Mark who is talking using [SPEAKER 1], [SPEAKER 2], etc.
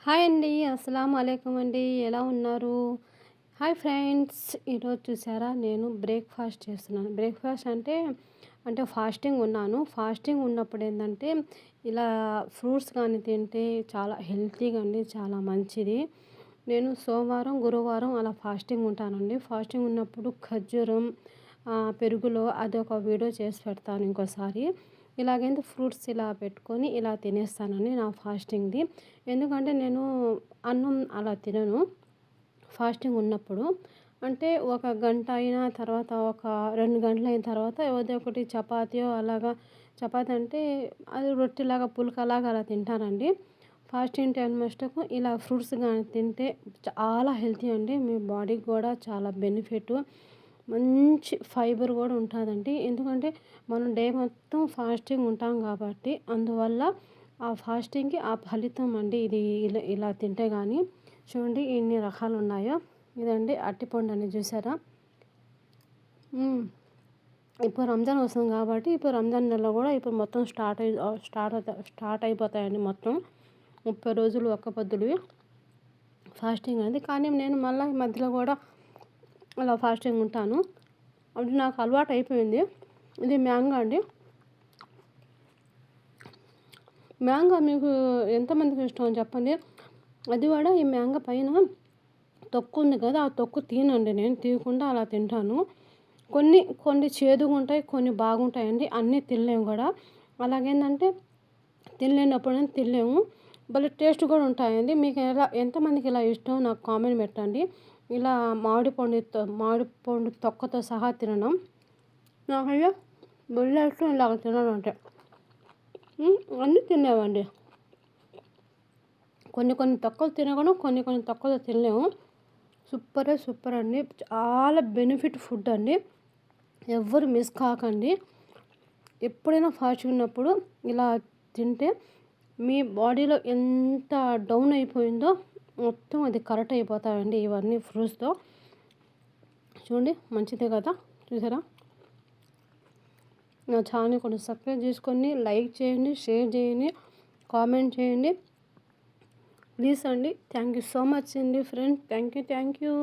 [SPEAKER 1] Hi అండి. అస్సలాము అలైకుం అండి. ఎలా ఉన్నారు? Hi friends. ఈరోజు చూసారా నేను బ్రేక్‌ఫాస్ట్ చేస్తున్నాను. బ్రేక్‌ఫాస్ట్ అంటే ఫాస్టింగ్ ఉన్నాను. ఫాస్టింగ్ ఉన్నప్పుడు ఏందంటే ఇలా ఫ్రూట్స్ గాని తింటే చాలా హెల్తీగా అండి. చాలా మంచిది. నేను సోమవారం, గురువారం అలా ఫాస్టింగ్ ఉంటానండి. ఫాస్టింగ్ ఉన్నప్పుడు ఖర్జూరం పెరుగులో అదొక వీడియో చేసి పెడతాను ఇంకోసారి. ఇలాగైతే ఫ్రూట్స్ ఇలా పెట్టుకొని ఇలా తినేస్తానండి నా ఫాస్టింగ్‌ది. ఎందుకంటే నేను అన్నం అలా తినను ఫాస్టింగ్ ఉన్నప్పుడు. అంటే ఒక గంట అయిన తర్వాత ఒక 2 గంటలయిన తర్వాత ఏదో ఒకటి చపాతీయో అలాగా చపాతీ అంటే అది రొట్టెలాగా పుల్కలాగా అలా తింటానండి. ఫాస్టింగ్ టైం మటుకు ఇలా ఫ్రూట్స్ గాని తింటే చాలా హెల్తీ అండి. మీ బాడీకి కూడా చాలా బెనిఫిట్. మంచి ఫైబర్ కూడా ఉంటదండి. ఎందుకంటే మనం డే మొత్తం ఫాస్టింగ్ ఉంటాం కాబట్టి అందువల్ల ఆ ఫాస్టింగ్‌కి ఆ ఫలితం అండి ఇది ఇలా ఇలా తింటే గాని. చూడండి ఎన్ని రకాలున్నాయో. ఇదండి అరటిపండు చూసారా? హ్మ్. ఇప్పుడు రంజాన్ వస్తుంది కాబట్టి ఇప్పుడు రంజాన్ నెలలో కూడా ఇప్పుడు మొత్తం స్టార్ట్ అయిపోతాయండి మొత్తం. 30 రోజులు ఒక్క పొద్దులు ఫాస్టింగ్ అనేది. కానీ నేను మళ్ళా ఈ మధ్యలో కూడా అలా ఫాస్టింగ్ ఉంటాను. అది నాకు అలవాటు అయిపోయింది. ఇది మ్యాంగో అండి. మ్యాంగో మీకు ఎంతమందికి ఇష్టం చెప్పండి? అది కూడా ఈ మ్యాంగో పైన తొక్కు ఉంది కదా! ఆ తొక్కు తినండి నేను. తీయకుండా అలా తింటాను. కొన్ని చేదుగుంటాయి. కొన్ని బాగుంటాయండి. అన్నీ తినలేము కూడా. అలాగేందంటే తినలేనప్పుడు తినలేము. భలే టేస్ట్ కూడా ఉంటాయండి. మీకు ఎంతమందికి ఇలా ఇష్టం నాకు కామెంట్ పెట్టండి. ఇలా మామిడి పండు తొక్కతో సహా తినడం. నాకైతే భలే ఇష్టం ఇలాగ తినడం అంటే. అన్నీ తినలేమండి. కొన్ని తొక్కలు తినగలం. కొన్ని తొక్కలు తినలేము. సూపర్ అండి. చాలా బెనిఫిట్ ఫుడ్ అండి. ఎవ్వరు మిస్ కాకండి. ఎప్పుడైనా ఫాస్టింగ్ ఉన్నప్పుడు ఇలా తింటే మీ బాడీలో ఎంత డౌన్ అయిపోయిందో మొత్తం అది కరెక్ట్ అయిపోతాయండి ఇవన్నీ ఫ్రూట్స్‌తో. చూడండి మంచిదే కదా! చూసారా? నా ఛానల్‌ని కొంచెం సబ్స్క్రైబ్ చేసుకొని లైక్ చేయండి, షేర్ చేయండి, కామెంట్ చేయండి. ప్లీజ్ అండి. థ్యాంక్ యూ సో మచ్ అండి ఫ్రెండ్స్. Thank you.